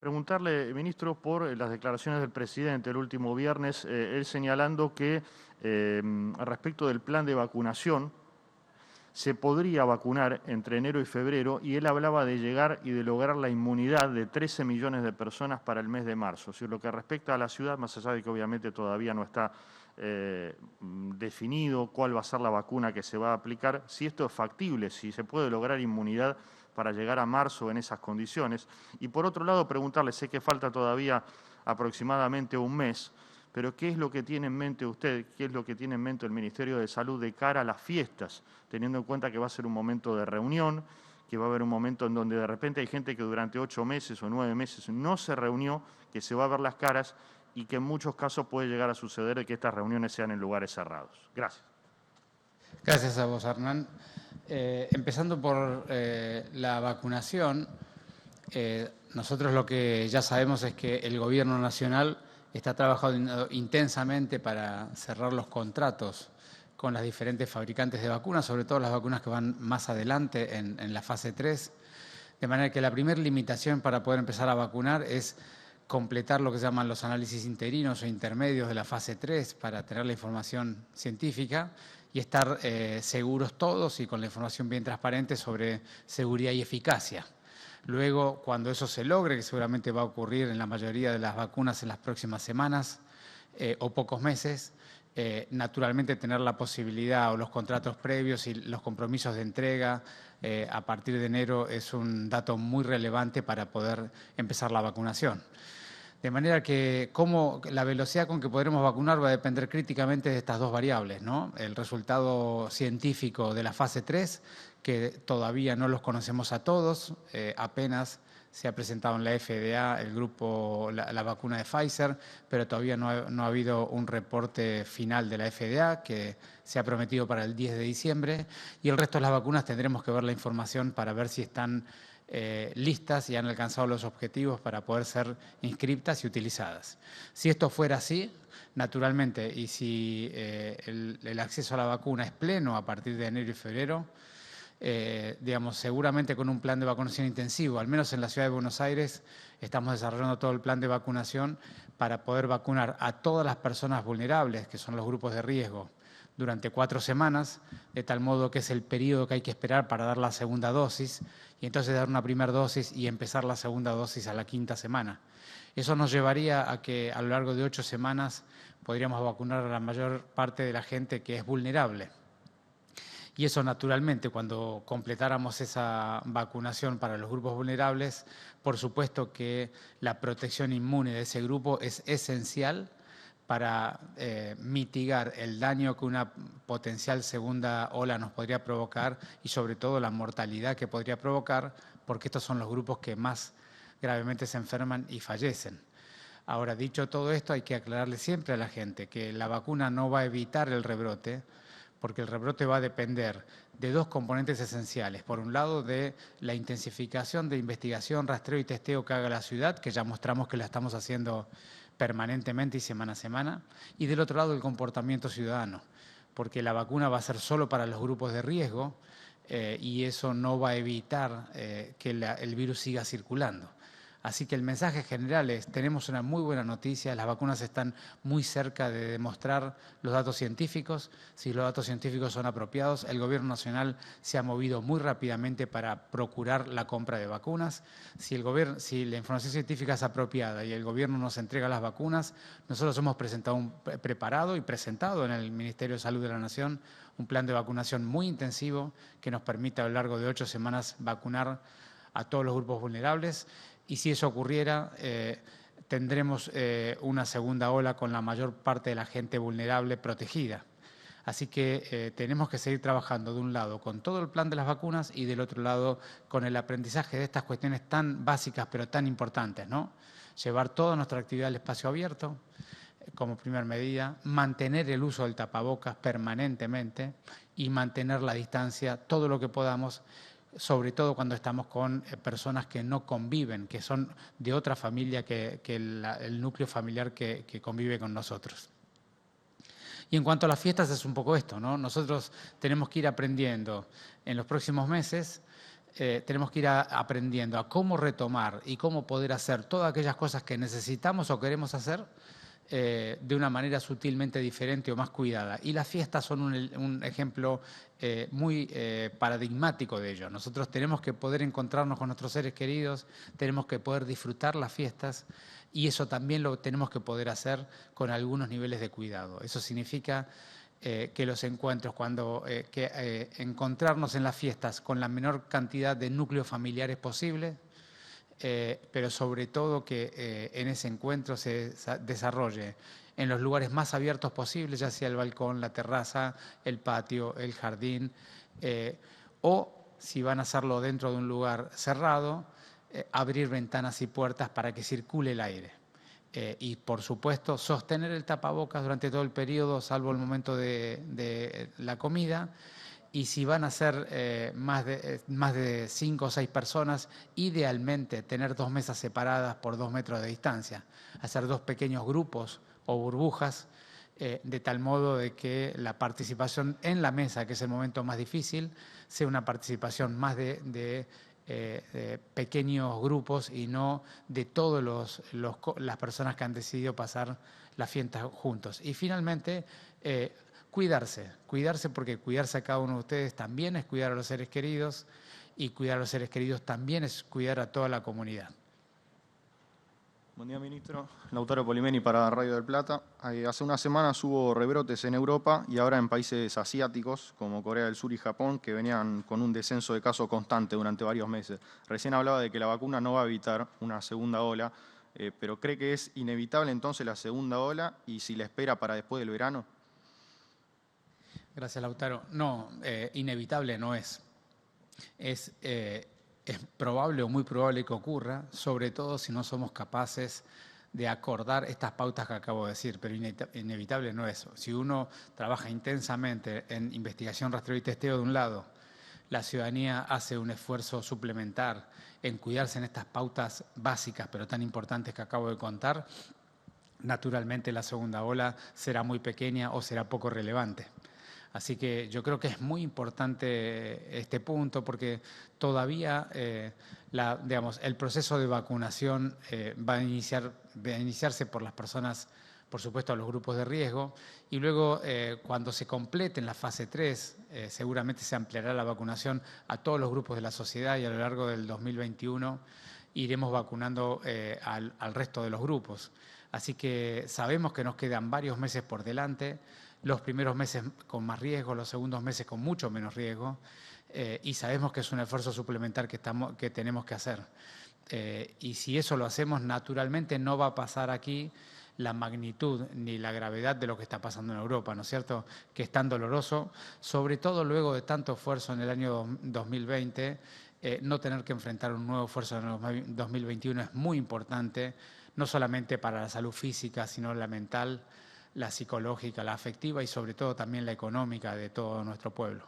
Preguntarle, ministro, por las declaraciones del presidente el último viernes, él señalando que respecto del plan de vacunación, se podría vacunar entre enero y febrero y él hablaba de llegar y de lograr la inmunidad de 13 millones de personas para el mes de marzo. Si lo que respecta a la ciudad, más allá de que obviamente todavía no está definido cuál va a ser la vacuna que se va a aplicar, si esto es factible, si se puede lograr inmunidad para llegar a marzo en esas condiciones. Y por otro lado, preguntarle, sé que falta todavía aproximadamente un mes, pero ¿qué es lo que tiene en mente usted, qué es lo que tiene en mente el Ministerio de Salud de cara a las fiestas, teniendo en cuenta que va a ser un momento de reunión, que va a haber un momento en donde de repente hay gente que durante 8 meses o 9 meses no se reunió, que se va a ver las caras y que en muchos casos puede llegar a suceder que estas reuniones sean en lugares cerrados? Gracias. Gracias a vos, Hernán. Empezando por la vacunación, nosotros lo que ya sabemos es que el Gobierno Nacional está trabajando intensamente para cerrar los contratos con las diferentes fabricantes de vacunas, sobre todo las vacunas que van más adelante en la fase 3, de manera que la primera limitación para poder empezar a vacunar es completar lo que se llaman los análisis interinos o intermedios de la fase 3 para tener la información científica y estar seguros todos y con la información bien transparente sobre seguridad y eficacia. Luego, cuando eso se logre, que seguramente va a ocurrir en la mayoría de las vacunas en las próximas semanas o pocos meses, naturalmente tener la posibilidad o los contratos previos y los compromisos de entrega a partir de enero es un dato muy relevante para poder empezar la vacunación. De manera que la velocidad con que podremos vacunar va a depender críticamente de estas dos variables, ¿no? El resultado científico de la fase 3, que todavía no los conocemos a todos, apenas se ha presentado en la FDA el grupo, la vacuna de Pfizer, pero todavía no ha habido un reporte final de la FDA que se ha prometido para el 10 de diciembre. Y el resto de las vacunas tendremos que ver la información para ver si están listas y han alcanzado los objetivos para poder ser inscriptas y utilizadas. Si esto fuera así, naturalmente, y si el acceso a la vacuna es pleno a partir de enero y febrero, digamos, seguramente con un plan de vacunación intensivo, al menos en la ciudad de Buenos Aires, estamos desarrollando todo el plan de vacunación para poder vacunar a todas las personas vulnerables, que son los grupos de riesgo, durante 4 semanas, de tal modo que es el periodo que hay que esperar para dar la segunda dosis, y entonces dar una primera dosis y empezar la segunda dosis a la 5ª semana. Eso nos llevaría a que a lo largo de 8 semanas podríamos vacunar a la mayor parte de la gente que es vulnerable. Y eso naturalmente, cuando completáramos esa vacunación para los grupos vulnerables, por supuesto que la protección inmune de ese grupo es esencial para mitigar el daño que una potencial segunda ola nos podría provocar y sobre todo la mortalidad que podría provocar, porque estos son los grupos que más gravemente se enferman y fallecen. Ahora, dicho todo esto, hay que aclararle siempre a la gente que la vacuna no va a evitar el rebrote, porque el rebrote va a depender de dos componentes esenciales. Por un lado, de la intensificación de investigación, rastreo y testeo que haga la ciudad, que ya mostramos que la estamos haciendo permanentemente y semana a semana, y del otro lado el comportamiento ciudadano, porque la vacuna va a ser solo para los grupos de riesgo y eso no va a evitar que el virus siga circulando. Así que el mensaje general es, tenemos una muy buena noticia, las vacunas están muy cerca de demostrar los datos científicos. Si los datos científicos son apropiados, el Gobierno Nacional se ha movido muy rápidamente para procurar la compra de vacunas. Si la información científica es apropiada y el Gobierno nos entrega las vacunas, nosotros hemos preparado y presentado en el Ministerio de Salud de la Nación un plan de vacunación muy intensivo que nos permite a lo largo de 8 semanas vacunar a todos los grupos vulnerables. Y si eso ocurriera, tendremos una segunda ola con la mayor parte de la gente vulnerable protegida. Así que tenemos que seguir trabajando de un lado con todo el plan de las vacunas y del otro lado con el aprendizaje de estas cuestiones tan básicas pero tan importantes, ¿no? Llevar toda nuestra actividad al espacio abierto como primera medida, mantener el uso del tapabocas permanentemente y mantener la distancia todo lo que podamos, sobre todo cuando estamos con personas que no conviven, que son de otra familia que el núcleo familiar que convive con nosotros. Y en cuanto a las fiestas es un poco esto, ¿no? Nosotros tenemos que ir aprendiendo en los próximos meses tenemos que ir aprendiendo a cómo retomar y cómo poder hacer todas aquellas cosas que necesitamos o queremos hacer de una manera sutilmente diferente o más cuidada. Y las fiestas son un ejemplo muy paradigmático de ello. Nosotros tenemos que poder encontrarnos con nuestros seres queridos, tenemos que poder disfrutar las fiestas y eso también lo tenemos que poder hacer con algunos niveles de cuidado. Eso significa que los encuentros, encontrarnos en las fiestas con la menor cantidad de núcleos familiares posible, pero sobre todo que en ese encuentro se desarrolle en los lugares más abiertos posibles, ya sea el balcón, la terraza, el patio, el jardín, o si van a hacerlo dentro de un lugar cerrado, abrir ventanas y puertas para que circule el aire. Y, por supuesto, sostener el tapabocas durante todo el periodo, salvo el momento de la comida. Y si van a ser más de 5 o 6 personas, idealmente tener 2 mesas separadas por 2 metros de distancia. Hacer 2 pequeños grupos o burbujas, de tal modo de que la participación en la mesa, que es el momento más difícil, sea una participación más de pequeños grupos y no de todas las personas que han decidido pasar la fiesta juntos. Y finalmente, cuidarse porque cuidarse a cada uno de ustedes también es cuidar a los seres queridos y cuidar a los seres queridos también es cuidar a toda la comunidad. Buen día, ministro. Lautaro Polimeni para Radio del Plata. Hace unas semanas hubo rebrotes en Europa y ahora en países asiáticos como Corea del Sur y Japón que venían con un descenso de casos constante durante varios meses. Recién hablaba de que la vacuna no va a evitar una segunda ola, pero ¿cree que es inevitable entonces la segunda ola y si la espera para después del verano? Gracias, Lautaro. No, inevitable no es. Es probable o muy probable que ocurra, sobre todo si no somos capaces de acordar estas pautas que acabo de decir, pero inevitable no es. Si uno trabaja intensamente en investigación, rastreo y testeo de un lado, la ciudadanía hace un esfuerzo suplementar en cuidarse en estas pautas básicas, pero tan importantes que acabo de contar, naturalmente la segunda ola será muy pequeña o será poco relevante. Así que yo creo que es muy importante este punto porque todavía el proceso de vacunación va a iniciarse por las personas, por supuesto, a los grupos de riesgo y luego cuando se complete en la fase 3 seguramente se ampliará la vacunación a todos los grupos de la sociedad y a lo largo del 2021 iremos vacunando al resto de los grupos. Así que sabemos que nos quedan varios meses por delante. Los primeros meses con más riesgo, los segundos meses con mucho menos riesgo, y sabemos que es un esfuerzo suplementar que tenemos que hacer. Y si eso lo hacemos, naturalmente no va a pasar aquí la magnitud ni la gravedad de lo que está pasando en Europa, ¿no es cierto? Que es tan doloroso, sobre todo luego de tanto esfuerzo en el año 2020, no tener que enfrentar un nuevo esfuerzo en el 2021 es muy importante, no solamente para la salud física, sino la mental, la psicológica, la afectiva y sobre todo también la económica de todo nuestro pueblo.